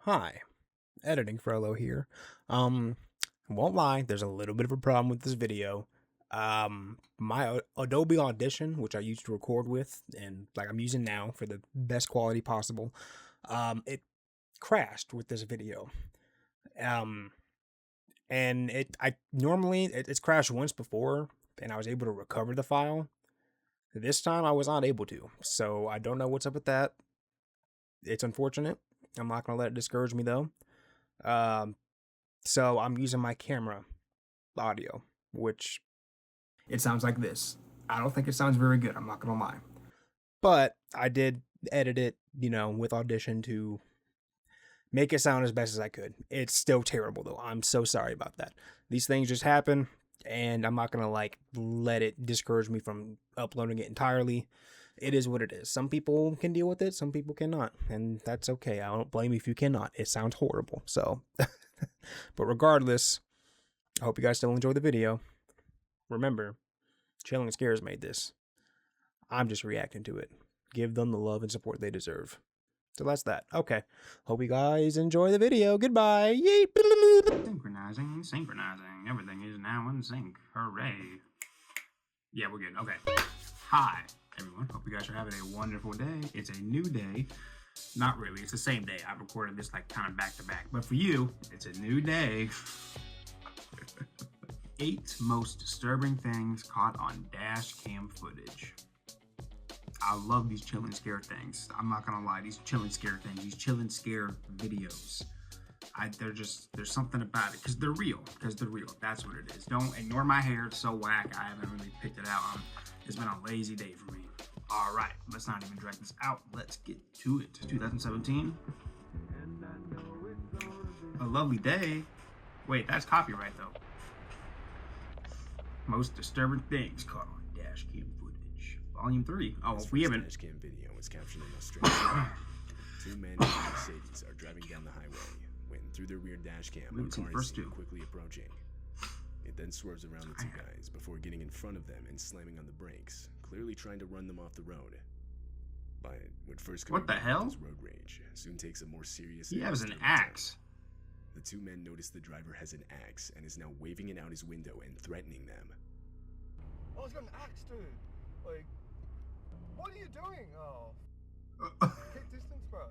Hi, editing Frollo here. Um, won't lie, there's a little bit of a problem with this video. My Adobe Audition, which I used to record with, and like I'm using now for the best quality possible, it crashed with this video. Um, and it's crashed once before, and I was able to recover the file. This time I was not able to, so I don't know what's up with that. It's unfortunate. I'm not gonna let it discourage me though. Um, So I'm using my camera audio, which it sounds like this. I don't think it sounds very good, I'm not gonna lie. But I did edit it, with Audition to make it sound as best as I could. It's still terrible though. I'm so sorry about that. These things just happen, and I'm not gonna let it discourage me from uploading it entirely. It is what it is. Some people can deal with it, some people cannot, and that's okay. I don't blame you if you cannot. It sounds horrible. So but regardless, I hope you guys still enjoy the video. Remember, Chilling Scares made this. I'm just reacting to it. Give them the love and support they deserve. So that's that. Okay. Hope you guys enjoy the video. Goodbye. Yay. Synchronizing. Everything is now in sync. Hooray. Yeah, we're good. Okay. Hi, everyone. Hope you guys are having a wonderful day. It's a new day. Not really. It's the same day. I've recorded this kind of back to back. But for you, it's a new day. 8 most disturbing things caught on dash cam footage. I love these chill and scare things. I'm not gonna lie, these chill and scare things, these chill and scare videos. There's something about it, because they're real. That's what it is. Don't ignore my hair, it's so whack. I haven't really picked it out. It's been a lazy day for me. All right, let's not even drag this out. Let's get to it. It's 2017. A lovely day. Wait, that's copyright though. Most disturbing things caught on dash cam footage. Volume 3. Oh, we haven't. Dash cam video was captured in Australia. 2 men in a Mercedes are driving down the highway when through their rear dash cam a car is seen quickly approaching. It then swerves around the 2 guys before getting in front of them and slamming on the brakes, clearly trying to run them off the road. But what first could be road rage soon takes a more serious. He has an axe. The 2 men notice the driver has an axe and is now waving it out his window and threatening them. Oh, he's got an axe, dude. Like, what are you doing? Oh. Keep distance, bro.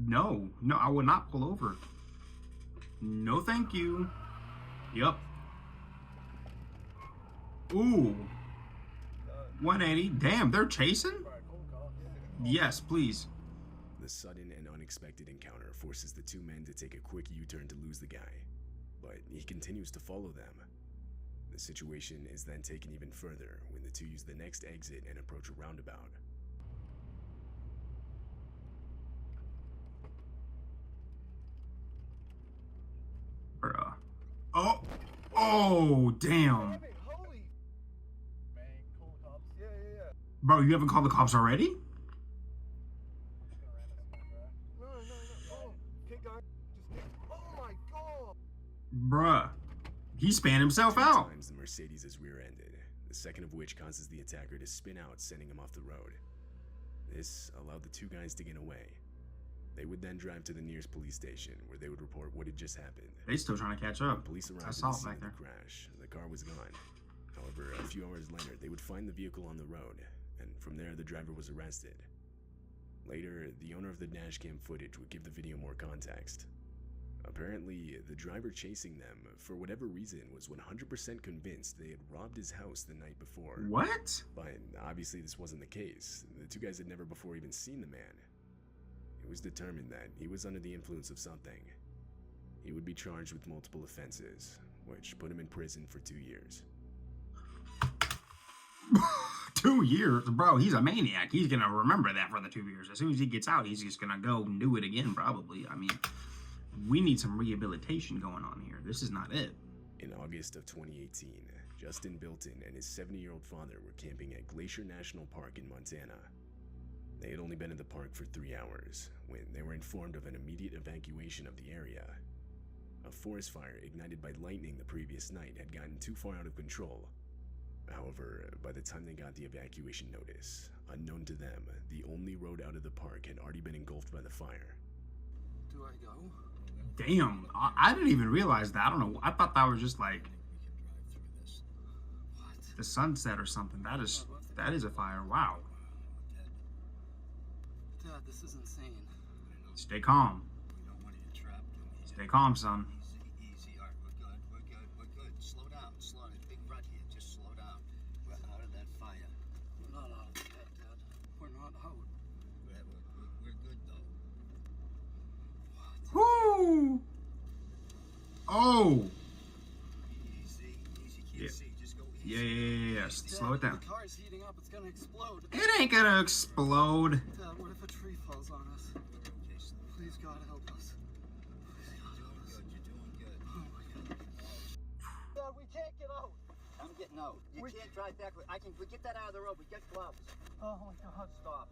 No, I will not pull over. No, thank you. Yup. Ooh. 180. Damn, they're chasing? Yes, please. The sudden and unexpected encounter forces the 2 men to take a quick U-turn to lose the guy, but he continues to follow them. The situation is then taken even further when the 2 use the next exit and approach a roundabout. Bruh. Oh, damn. Bro, you haven't called the cops already? Bruh, he spanned himself out. 3 times the Mercedes is rear-ended, the second of which causes the attacker to spin out, sending him off the road. This allowed the 2 guys to get away. They would then drive to the nearest police station, where they would report what had just happened. They still trying to catch up. When police arrived at the scene of the crash, the car was gone. However, a few hours later, they would find the vehicle on the road, and from there, the driver was arrested. Later, the owner of the dashcam footage would give the video more context. Apparently, the driver chasing them, for whatever reason, was 100% convinced they had robbed his house the night before. What? But obviously this wasn't the case. The 2 guys had never before even seen the man. It was determined that he was under the influence of something. He would be charged with multiple offenses, which put him in prison for 2 years. 2 years? Bro, he's a maniac. He's gonna remember that for the 2 years. As soon as he gets out, he's just gonna go and do it again, probably. I mean, we need some rehabilitation going on here. This is not it. In August of 2018, Justin Bilton and his 70-year-old father were camping at Glacier National Park in Montana. They had only been in the park for 3 hours when they were informed of an immediate evacuation of the area. A forest fire ignited by lightning the previous night had gotten too far out of control. However, by the time they got the evacuation notice, unknown to them, the only road out of the park had already been engulfed by the fire. Do I go? Damn, I didn't even realize that. I don't know. I thought that was just like the sunset or something. That is a fire. Wow. Dad, this is insane. Stay calm. We don't want you trapped. Stay calm, son. Easy. All right, we're good. Slow down. There's a big rut here. Just slow down. We're out of that fire. We're not out of the bed, Dad. We're not out. We're good though. Whoo! Oh! Easy. Yeah. Can't see. Just go easy. Yeah. Dad, Slow it down. The car's heating up. It's gonna explode. It ain't gonna explode. Dad, what if a tree falls on us? Okay, Please, God, help us. you're doing good. Oh my God. Dad, we can't get out. I'm getting out. You can't drive back. We get that out of the road. We get gloves. Oh my God. Stop.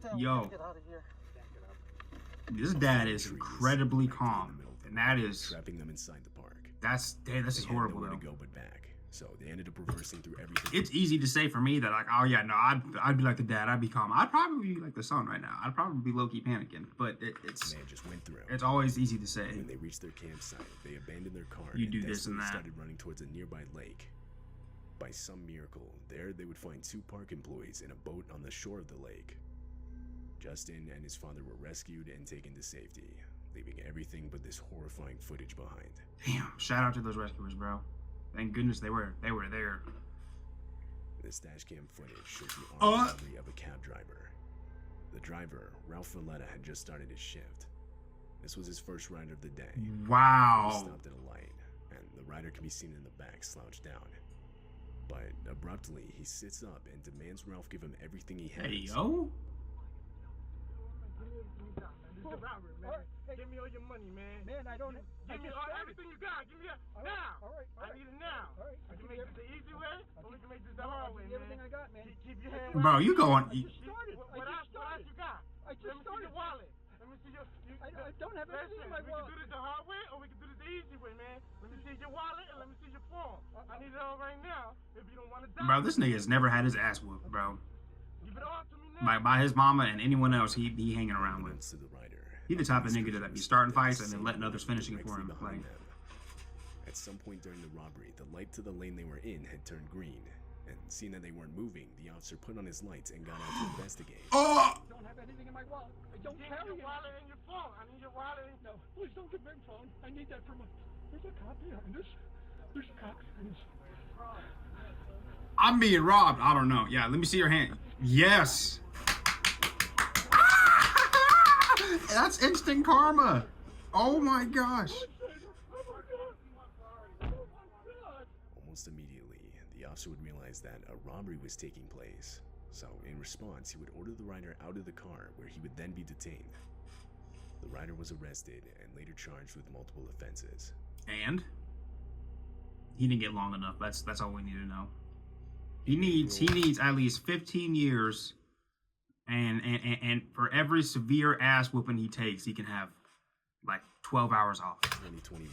Dad, we Yo. gotta get out of here. This dad is incredibly calm, and that is Trapping them inside the park. this is They had horrible nowhere though. to go but back, so they ended up reversing through everything. It's easy to say for me that like, oh yeah, no, I'd be like the dad. I'd be calm. I'd probably be like the son right now. I'd probably be low key panicking. But it's Man just went through. it's always easy to say. When they reached their campsite, they abandoned their car You do this desperately and that. started running towards a nearby lake. By some miracle, there they would find 2 park employees in a boat on the shore of the lake. Justin and his father were rescued and taken to safety, leaving everything but this horrifying footage behind. Damn! Shout out to those rescuers, bro. Thank goodness they were there. This dashcam footage shows the armed robbery of a cab driver. The driver, Ralph Valletta, had just started his shift. This was his first ride of the day. He Wow. stopped at a light, and the rider can be seen in the back slouched down. But abruptly, he sits up and demands Ralph give him everything he has. Hey yo. Give me all your money, man. Man, I don't. Give me everything you got. Give me it now. All right. I need it now. All right. We can make this the easy way, or we can make this the hard way, man. Everything I got, man. Keep your hand. Bro, you going? What else you got? I just started. Let me see your wallet. Let me see your. I don't have anything in my wallet. We can do this the hard way, or we can do this the easy way, man. Let me see your wallet and let me see your phone. I need it all right now. If you don't want to die. Bro, this nigga has never had his ass whooped, bro. Give it all to me now. By his mama and anyone else he hanging around with. Unbeknownst to the rider, He the type of nigga that be starting fights and then letting others finishing it for directly him. behind Like, them. At some point during the robbery, the light to the lane they were in had turned green, and seeing that they weren't moving, the officer put on his lights and got out to investigate. oh! I don't have anything in my wallet. I don't carry your wallet and your phone. I need your wallet. No, please don't give me your phone. I need that for my. There's a cop behind us. There's a cop behind us. I'm being robbed. I don't know. Yeah, let me see your hand. Yes. That's instant karma. Oh my gosh. Almost immediately, the officer would realize that a robbery was taking place, so in response, he would order the rider out of the car, where he would then be detained. The rider was arrested and later charged with multiple offenses. And he didn't get long enough. That's all we need to know. He needs at least 15 years, and for every severe ass whooping he takes, he can have like 12 hours off. 2021,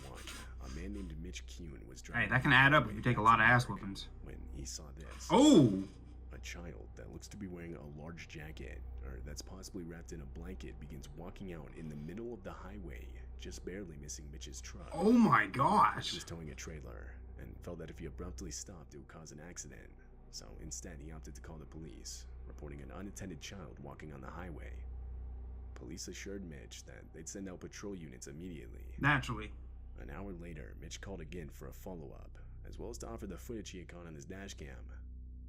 a man named Mitch Kuhn was driving. Hey, that can add up if you take a lot of ass whoopings. When he saw this. Oh! A child that looks to be wearing a large jacket, or that's possibly wrapped in a blanket, begins walking out in the middle of the highway, just barely missing Mitch's truck. Oh my Mitch gosh! was towing a trailer, and felt that if he abruptly stopped, it would cause an accident. So instead, he opted to call the police, reporting an unattended child walking on the highway. Police assured Mitch that they'd send out patrol units immediately. Naturally. An hour later, Mitch called again for a follow-up, as well as to offer the footage he had caught on his dash cam.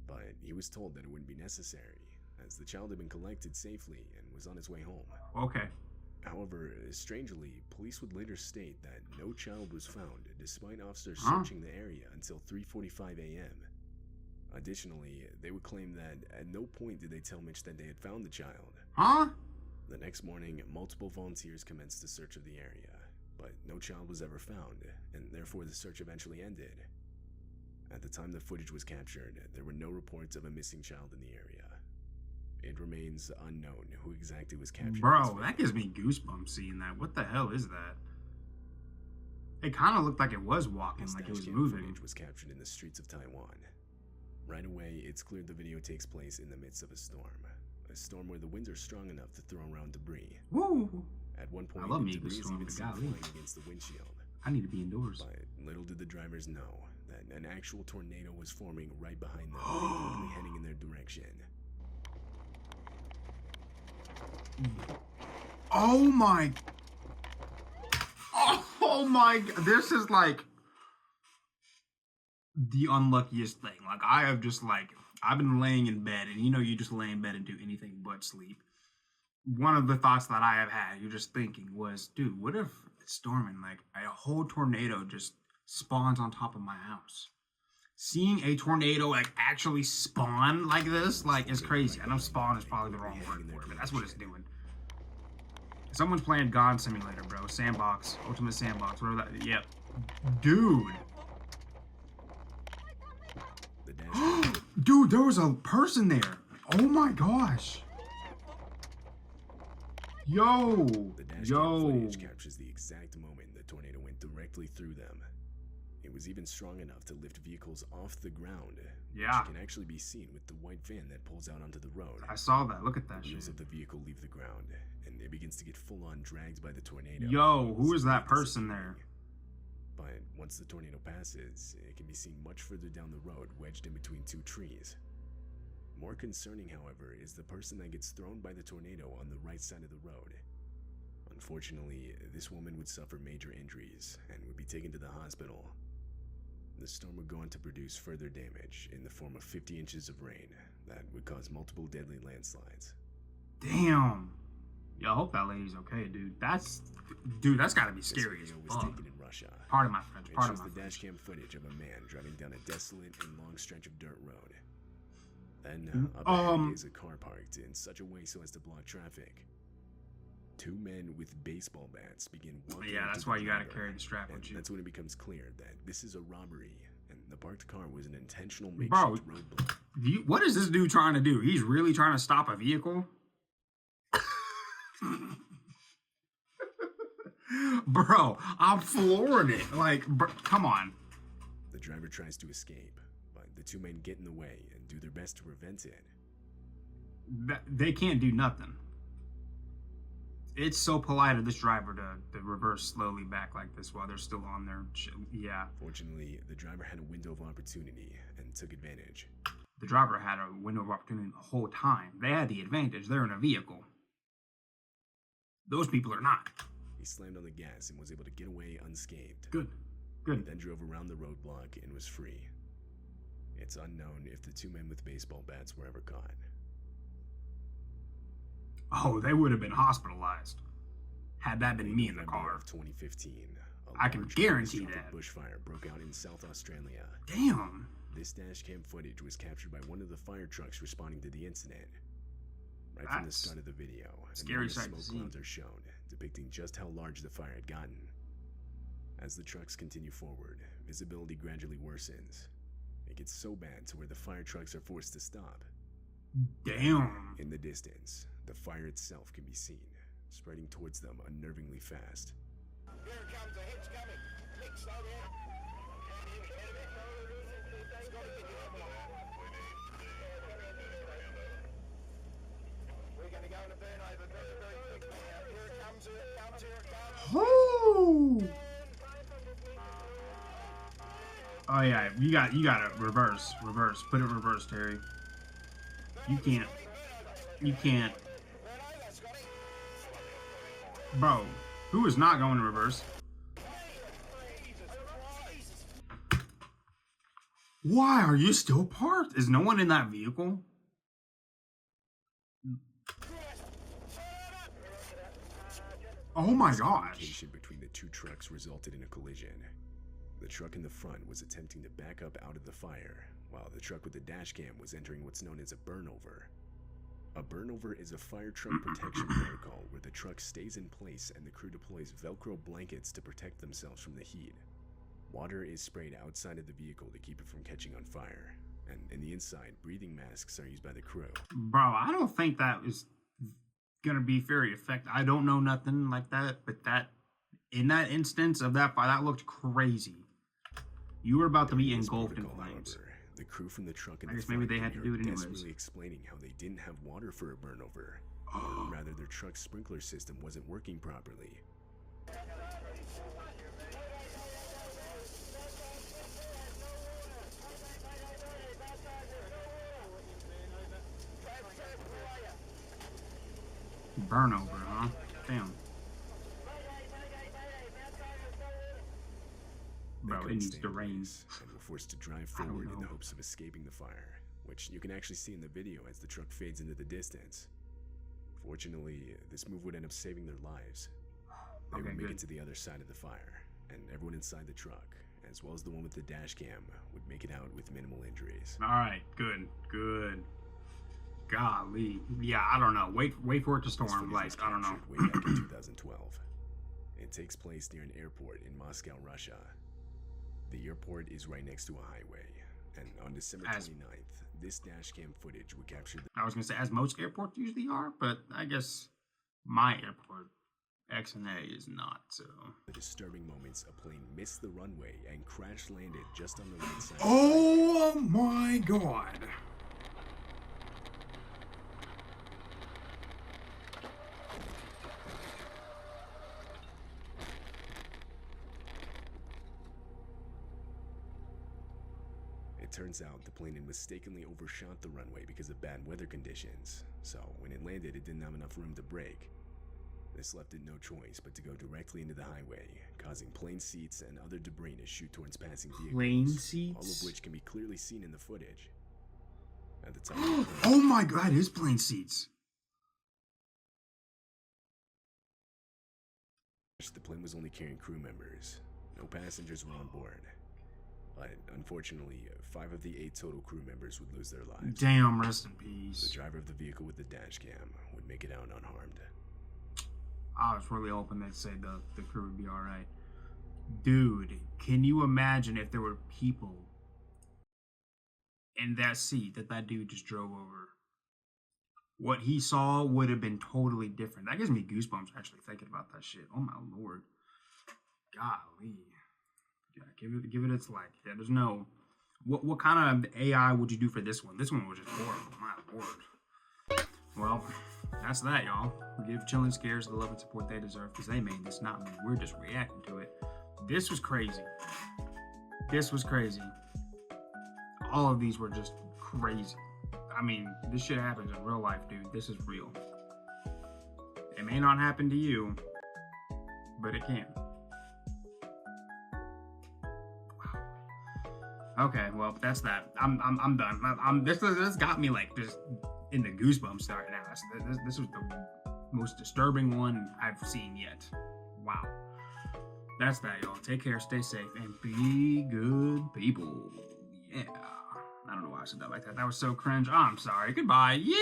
But he was told that it wouldn't be necessary, as the child had been collected safely and was on its way home. Okay. However, strangely, police would later state that no child was found, despite officers Huh? searching the area until 3:45 a.m. Additionally, they would claim that at no point did they tell Mitch that they had found the child. Huh? The next morning, multiple volunteers commenced the search of the area, but no child was ever found, and therefore the search eventually ended. At the time the footage was captured, there were no reports of a missing child in the area. It remains unknown who exactly was captured. in this Bro, video. that gives me goosebumps seeing that. What the hell is that? It kind of looked like it was walking, This like it was dashcam moving. footage was captured in the streets of Taiwan. Right away, it's clear the video takes place in the midst of a storm. A storm where the winds are strong enough to throw around debris. Woo! At one point, I love me a debris good is storm, even but seen golly. flying against the windshield. I need to be indoors. But little did the drivers know that an actual tornado was forming right behind them, quickly heading in their direction. Oh my! Oh my! This is like the unluckiest thing. Like I've been laying in bed, and you just lay in bed and do anything but sleep. One of the thoughts that I have had, you're just thinking, was, dude, what if it's storming? Like a whole tornado just spawns on top of my house. Seeing a tornado like actually spawn like this, like, is crazy. I know spawn is probably the wrong word for it, but that's what it's doing. Someone's playing God Simulator, bro. Sandbox, Ultimate Sandbox, whatever that. Yep, dude. The dashcam Dude, there was a person there. Oh my gosh. Yo. The dashcam Yo. footage captures the exact moment the tornado went directly through them. It was even strong enough to lift vehicles off the ground. Yeah. Which can actually be seen with the white van that pulls out onto the road. I saw that. Look at The that shit. wheels of the vehicle leave the ground, and it begins to get full-on dragged by the tornado. Yo, who is that Slowly person there? disappearing. But once the tornado passes, it can be seen much further down the road, wedged in between two trees. More concerning, however, is the person that gets thrown by the tornado on the right side of the road. Unfortunately, this woman would suffer major injuries and would be taken to the hospital. The storm would go on to produce further damage in the form of 50 inches of rain that would cause multiple deadly landslides. Damn. Yo, I hope that lady's okay, dude. That's gotta be scary as This video was fuck. taken in Russia. Pardon my French. It Pardon shows my the French. dashcam footage of a man driving down a desolate and long stretch of dirt road. Then, up ahead is a car parked in such a way so as to block traffic. Two men with baseball bats begin walking. Yeah, up that's to why the you gotta driver, carry the strap and with you. that's when it becomes clear that this is a robbery, and the parked car was an intentional makeshift Bro, roadblock. what is this dude trying to do? He's really trying to stop a vehicle? Bro, I'm flooring it. Like, come on. The driver tries to escape, but the two men get in the way and do their best to prevent it. They can't do nothing. It's so polite of this driver to reverse slowly back like this while they're still on their yeah. Fortunately, the driver had a window of opportunity and took advantage. The driver had a window of opportunity the whole time. They had the advantage. They're in a vehicle. Those people are not. He slammed on the gas and was able to get away unscathed. Good. He Good. then drove around the roadblock and was free. It's unknown if the two men with baseball bats were ever caught. Oh, they would have been hospitalized had that been me in the November car. of 2015, I can large guarantee catastrophic that. bushfire broke out in South Australia. Damn. This dashcam footage was captured by one of the fire trucks responding to the incident. Right from the That's start of the video, scary enormous sight to smoke see. clouds are shown, depicting just how large the fire had gotten. As the trucks continue forward, visibility gradually worsens. It gets so bad to where the fire trucks are forced to stop. Damn. In the distance, the fire itself can be seen, spreading towards them unnervingly fast. Here it comes, the hitch coming. Nick, slow down. We're gonna go in a burnover very, very quickly now. Here it comes, here it comes, here it comes. Woo! Oh yeah, you gotta reverse. Put it in reverse, Terry. You can't. Bro, who is not going to reverse? Why are you still parked? Is no one in that vehicle? Oh my gosh. Communication between the two trucks resulted in a collision. The truck in the front was attempting to back up out of the fire, while the truck with the dash cam was entering what's known as a burnover. A burnover is a fire truck protection protocol where the truck stays in place and the crew deploys Velcro blankets to protect themselves from the heat. Water is sprayed outside of the vehicle to keep it from catching on fire, and in the inside, breathing masks are used by the crew. Bro, I don't think that is gonna be very effective. I don't know nothing like that, but that in that instance of that fire, that looked crazy. You were about to be During this engulfed in protocol, flames. however, the crew from the truck and I the guess maybe front they had to were do it anyways. desperately explaining how they didn't have water for a burnover, or rather their truck's sprinkler system wasn't working properly. Burnover, huh? Damn. They Bro, it couldn't needs stay to in rain. place and were forced to drive I don't forward in the know. hopes of escaping the fire, which you can actually see in the video as the truck fades into the distance. Fortunately, this move would end up saving their lives. They Okay, would make good. it to the other side of the fire, and everyone inside the truck, as well as the one with the dash cam, would make it out with minimal injuries. Alright, good, good. Golly. Yeah, I don't know. Wait for it to This storm. footage Like, was I don't know. captured way back in 2012. It takes place near an airport in Moscow, Russia. The airport is right next to a highway, and on December 29th, this dashcam footage would capture the I was gonna say, as most airports usually are, but I guess my airport, X and A, is not, so. disturbing moments a plane missed the runway and crash landed just on the right side. Oh my god. It turns out the plane had mistakenly overshot the runway because of bad weather conditions, so when it landed it didn't have enough room to brake. This left it no choice but to go directly into the highway, causing plane seats and other debris to shoot towards passing vehicles, Plane all seats? of which can be clearly seen in the footage. At the time of the plane, Oh my god, it is plane seats. the plane was only carrying crew members. No passengers were on board. But unfortunately, 5 of the 8 total crew members would lose their lives. Damn, rest in The peace. driver of the vehicle with the dash cam would make it out unharmed. I was really hoping they'd say the crew would be alright. Dude, can you imagine if there were people in that seat that dude just drove over? What he saw would have been totally different. That gives me goosebumps actually thinking about that shit. Oh my lord. Golly. Yeah, give it its like. Yeah, there's no. What kind of AI would you do for this one? This one was just horrible. My lord. Well, that's that, y'all. Give Chilling Scares the love and support they deserve because they made this, not me. We're just reacting to it. This was crazy. This was crazy. All of these were just crazy. I mean, this shit happens in real life, dude. This is real. It may not happen to you, but it can. Okay, well, that's that. I'm done. This got me like just in the goosebumps right now. This was the most disturbing one I've seen yet. Wow. That's that, y'all. Take care, stay safe, and be good people. Yeah. I don't know why I said that like that. That was so cringe. I'm sorry. Goodbye. Yay!